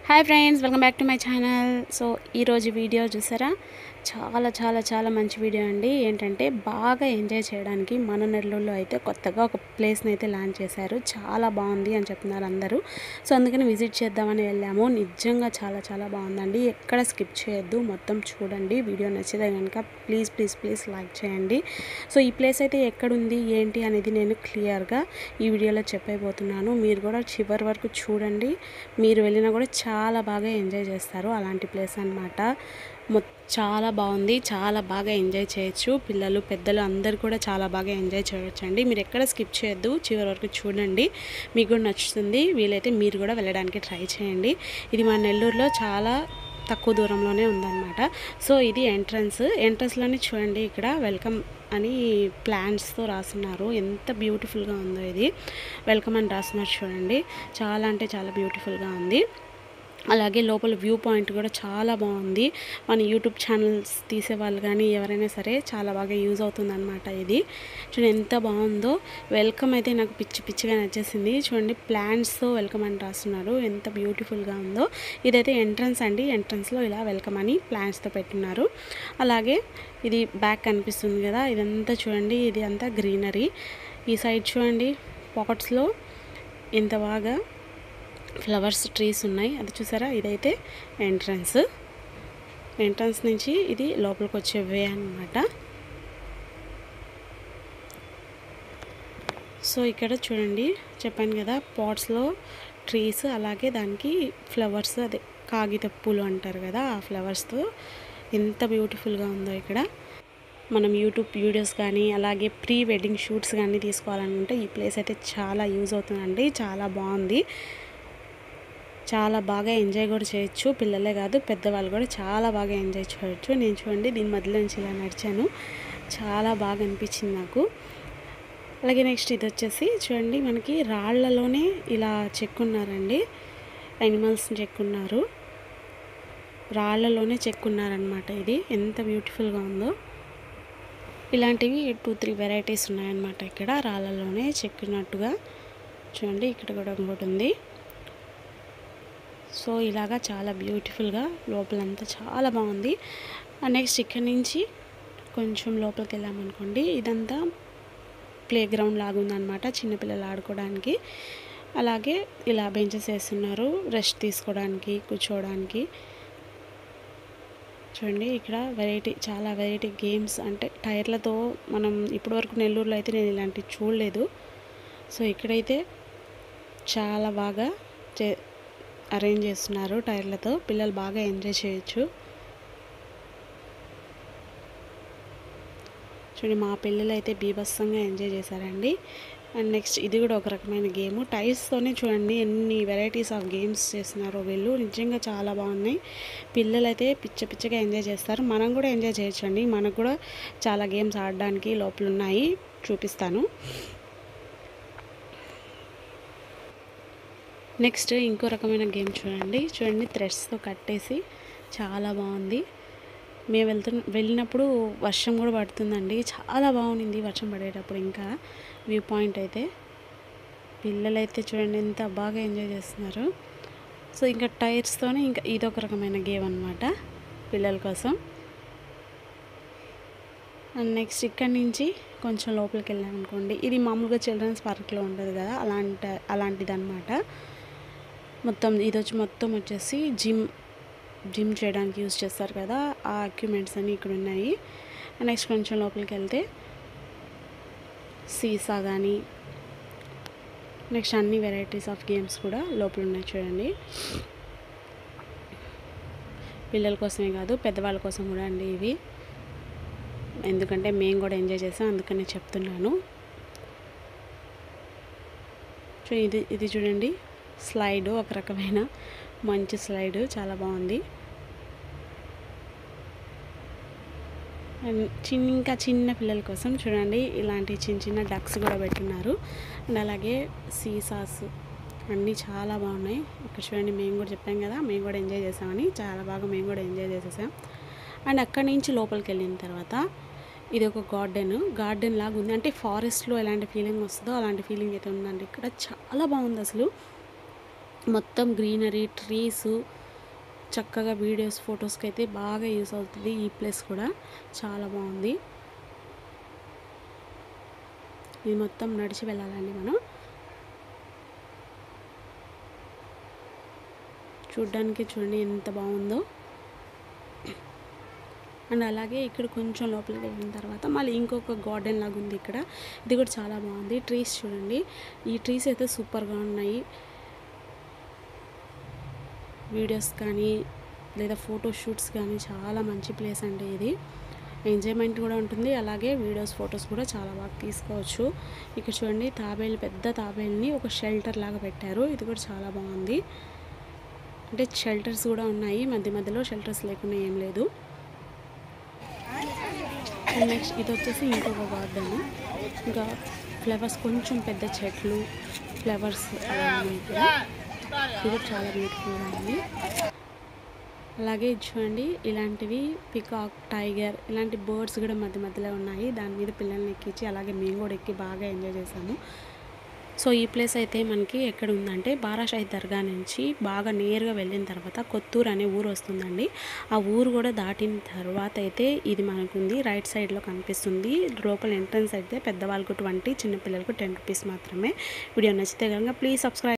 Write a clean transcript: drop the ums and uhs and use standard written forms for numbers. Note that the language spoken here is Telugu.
Hi friends, welcome back to my channel. So ఈరోజు వీడియో చూసారా, చాలా మంచి వీడియో అండి. ఏంటంటే బాగా ఎంజాయ్ చేయడానికి మన నెల్లూరులో అయితే కొత్తగా ఒక ప్లేస్ని అయితే లాంచ్ చేశారు. చాలా బాగుంది అని చెప్తున్నారు అందరూ. సో అందుకని విజిట్ చేద్దామని వెళ్ళాము. నిజంగా చాలా బాగుందండి. ఎక్కడ స్కిప్ చేయొద్దు, మొత్తం చూడండి. వీడియో నచ్చితే కనుక ప్లీజ్ లైక్ చేయండి. సో ఈ ప్లేస్ అయితే ఎక్కడుంది ఏంటి అనేది నేను క్లియర్గా ఈ వీడియోలో చెప్పైపోతున్నాను. మీరు కూడా చివరి వరకు చూడండి. మీరు వెళ్ళినా కూడా చాలా బాగా ఎంజాయ్ చేస్తారు. అలాంటి ప్లేస్ అన్నమాట. చాలా బాగుంది, చాలా బాగా ఎంజాయ్ చేయొచ్చు. పిల్లలు పెద్దలు అందరు కూడా చాలా బాగా ఎంజాయ్ చేయొచ్చు అండి. మీరు ఎక్కడ స్కిప్ చేయొద్దు, చివరి వరకు చూడండి. మీకు కూడా నచ్చుతుంది. వీలైతే మీరు కూడా వెళ్ళడానికి ట్రై చేయండి. ఇది మా నెల్లూరులో చాలా తక్కువ దూరంలోనే ఉందన్నమాట. సో ఇది ఎంట్రన్స్లోనే చూడండి, ఇక్కడ వెల్కమ్ అని ప్లాంట్స్తో రాస్తున్నారు. ఎంత బ్యూటిఫుల్గా ఉందో ఇది. వెల్కమ్ అని రాస్తున్నారు చూడండి. చాలా అంటే చాలా బ్యూటిఫుల్గా ఉంది. అలాగే లోపల వ్యూ పాయింట్ కూడా చాలా బాగుంది. మన యూట్యూబ్ ఛానల్స్ తీసేవాళ్ళు కానీ ఎవరైనా సరే చాలా బాగా యూజ్ అవుతుంది అనమాట. ఇది చూడండి ఎంత బాగుందో. వెల్కమ్ అయితే నాకు పిచ్చిగా నచ్చేసింది. చూడండి ప్లాంట్స్తో వెల్కమ్ అని రాస్తున్నారు. ఎంత బ్యూటిఫుల్గా ఉందో. ఇదైతే ఎంట్రన్స్ అండి. ఎంట్రన్స్లో ఇలా వెల్కమ్ అని ప్లాంట్స్తో పెట్టున్నారు. అలాగే ఇది బ్యాక్ కనిపిస్తుంది కదా, ఇదంతా చూడండి. ఇది అంతా గ్రీనరీ. ఈ సైడ్ చూడండి, పాట్స్లో ఎంత బాగా ఫ్లవర్స్ ట్రీస్ ఉన్నాయి. అది చూసారా, ఇదైతే ఎంట్రన్స్ నుంచి ఇది లోపలికి వచ్చే వే అన్నమాట. సో ఇక్కడ చూడండి, చెప్పాను కదా పాట్స్లో ట్రీస్, అలాగే దానికి ఫ్లవర్స్, అదే కాగిత పూలు అంటారు కదా, ఆ ఫ్లవర్స్తో ఎంత బ్యూటిఫుల్గా ఉందో. ఇక్కడ మనం యూట్యూబ్ వీడియోస్ కానీ అలాగే ప్రీ వెడ్డింగ్ షూట్స్ కానీ తీసుకోవాలనుకుంటే ఈ ప్లేస్ అయితే చాలా యూజ్ అవుతుందండి. చాలా బాగుంది. చాలా బాగా ఎంజాయ్ కూడా చేయొచ్చు. పిల్లలే కాదు, పెద్దవాళ్ళు కూడా చాలా బాగా ఎంజాయ్ చేయొచ్చు. నేను చూడండి దీని మధ్యలో నుంచి ఇలా నడిచాను. చాలా బాగా అనిపించింది నాకు. అలాగే నెక్స్ట్ ఇది వచ్చేసి చూడండి, మనకి రాళ్లలోనే ఇలా చెక్కున్నారండి. యానిమల్స్ని చెక్కున్నారు, రాళ్లలోనే చెక్కున్నారనమాట. ఇది ఎంత బ్యూటిఫుల్గా ఉందో. ఇలాంటివి 2-3 వెరైటీస్ ఉన్నాయన్నమాట ఇక్కడ రాళ్లలోనే చెక్కినట్టుగా. చూడండి ఇక్కడ కూడా ఇంకోటి ఉంది. సో ఇలాగా చాలా బ్యూటిఫుల్గా లోపలంతా చాలా బాగుంది. నెక్స్ట్ ఇక్కడ నుంచి కొంచెం లోపలికి వెళ్ళామనుకోండి, ఇదంతా ప్లే గ్రౌండ్ లాగా ఉందన్నమాట, చిన్నపిల్లలు ఆడుకోవడానికి. అలాగే ఇలా బెంచెస్ వేస్తున్నారు రెస్ట్ తీసుకోవడానికి, కూర్చోవడానికి. చూడండి ఇక్కడ చాలా వెరైటీ గేమ్స్, అంటే టైర్లతో. మనం ఇప్పటివరకు నెల్లూరులో అయితే నేను ఇలాంటివి చూడలేదు. సో ఇక్కడైతే చాలా బాగా అరేంజ్ చేస్తున్నారు టైర్లతో. పిల్లలు బాగా ఎంజాయ్ చేయొచ్చు. చూడండి మా పిల్లలు అయితే బీభత్సంగా ఎంజాయ్ చేశారండి. అండ్ నెక్స్ట్ ఇది కూడా ఒక రకమైన గేమ్. టైర్స్తోనే చూడండి ఎన్ని వెరైటీస్ ఆఫ్ గేమ్స్ చేస్తున్నారో వీళ్ళు. నిజంగా చాలా బాగున్నాయి. పిల్లలు అయితే పిచ్చగా ఎంజాయ్ చేస్తారు. మనం కూడా ఎంజాయ్ చేయొచ్చండి. మనకు కూడా చాలా గేమ్స్ ఆడడానికి లోపల ఉన్నాయి, చూపిస్తాను. నెక్స్ట్ ఇంకో రకమైన గేమ్ చూడండి థ్రెడ్స్తో కట్టేసి చాలా బాగుంది. మేము వెళ్ళినప్పుడు వర్షం కూడా పడుతుందండి. చాలా బాగుంది వర్షం పడేటప్పుడు. ఇంకా వ్యూ పాయింట్ అయితే పిల్లలైతే చూడండి ఎంత బాగా ఎంజాయ్ చేస్తున్నారు. సో ఇంకా టైర్స్తోనే ఇంకా ఇదొక రకమైన గేమ్ అన్నమాట పిల్లల కోసం. అండ్ నెక్స్ట్ ఇక్కడ నుంచి కొంచెం లోపలికి వెళ్ళామనుకోండి, ఇది మామూలుగా చిల్డ్రన్స్ పార్క్లో ఉంటుంది కదా, అలాంటిది అనమాట. మొత్తం వచ్చేసి జిమ్ చేయడానికి యూజ్ చేస్తారు కదా, ఆ ఎక్విప్మెంట్స్ అన్నీ ఇక్కడ ఉన్నాయి. నెక్స్ట్ కొంచెం లోపలికి వెళ్తే సీసా కానీ, నెక్స్ట్ అన్ని వెరైటీస్ ఆఫ్ గేమ్స్ కూడా లోపల ఉన్నాయి చూడండి. పిల్లల కోసమే కాదు, పెద్దవాళ్ళ కోసం కూడా అండి ఇవి. ఎందుకంటే మేము కూడా ఎంజాయ్ చేసాం, అందుకనే చెప్తున్నాను. ఇది చూడండి స్లైడ్, ఒక రకమైన మంచి స్లైడ్, చాలా బాగుంది. అండ్ ఇంకా చిన్న పిల్లల కోసం చూడండి ఇలాంటి చిన్న డక్స్ కూడా పెట్టున్నారు. అండ్ అలాగే సీసాస్ అన్నీ చాలా బాగున్నాయి. ఇక్కడ చూడండి, మేము కూడా చెప్పాం కదా, మేము కూడా ఎంజాయ్ చేసామని. చాలా బాగా మేము కూడా ఎంజాయ్ చేసేసాం. అండ్ అక్కడి నుంచి లోపలికి వెళ్ళిన తర్వాత ఇది ఒక గార్డెన్ లాగా ఉంది. అంటే ఫారెస్ట్లో ఎలాంటి ఫీలింగ్ వస్తుందో అలాంటి ఫీలింగ్ అయితే ఉందండి. ఇక్కడ చాలా బాగుంది అసలు. మొత్తం గ్రీనరీ, ట్రీస్, చక్కగా వీడియోస్, ఫొటోస్కి అయితే బాగా యూస్ అవుతుంది. ఈ ప్లేస్ కూడా చాలా బాగుంది. ఇది మొత్తం నడిచి వెళ్ళాలండి మనం. చూడ్డానికి చూడండి ఎంత బాగుందో. అండ్ అలాగే ఇక్కడ కొంచెం లోపలికి వెళ్ళిన తర్వాత మళ్ళీ ఇంకొక గార్డెన్ లాగా ఉంది ఇక్కడ. ఇది కూడా చాలా బాగుంది. ట్రీస్ చూడండి, ఈ ట్రీస్ అయితే సూపర్గా ఉన్నాయి. వీడియోస్ కానీ లేదా ఫోటో షూట్స్ కానీ చాలా మంచి ప్లేస్ అండి ఇది. ఎంజాయ్మెంట్ కూడా ఉంటుంది, అలాగే వీడియోస్, ఫొటోస్ కూడా చాలా బాగా తీసుకోవచ్చు. ఇక్కడ చూడండి తాబేలు, పెద్ద తాబేలుని ఒక షెల్టర్ లాగా పెట్టారు. ఇది కూడా చాలా బాగుంది. అంటే షెల్టర్స్ కూడా ఉన్నాయి, మధ్య మధ్యలో షెల్టర్స్ లేకుండా ఏం లేదు. అండ్ నెక్స్ట్ ఇది వచ్చేసి ఇంకొక గార్డెన్. ఇంకా ఫ్లవర్స్, కొంచెం పెద్ద చెట్లు, ఫ్లవర్స్ అవన్నీ ఇక్కడ. ఇది చాలా బ్యూటిఫుల్గా ఉంది. అలాగే చూడండి ఇలాంటివి పికాక్, టైగర్, ఇలాంటి బర్డ్స్ కూడా మధ్య మధ్యలో ఉన్నాయి. దాని మీద పిల్లల్ని ఎక్కించి అలాగే మేము కూడా ఎక్కి బాగా ఎంజాయ్ చేసాము. సో ఈ ప్లేస్ అయితే మనకి ఎక్కడ ఉందంటే బారాషాహి దర్గా నుంచి బాగా నేరుగా వెళ్ళిన తర్వాత కొత్తూరు అనే ఊరు వస్తుందండి. ఆ ఊరు కూడా దాటిన తర్వాత అయితే ఇది మనకుంది. రైట్ సైడ్లో కనిపిస్తుంది. లోపల ఎంట్రన్స్ అయితే పెద్దవాళ్ళకు 20, చిన్నపిల్లలకు 10 రూపీస్ మాత్రమే. వీడియో నచ్చితే కనుక ప్లీజ్ సబ్స్క్రైబ్.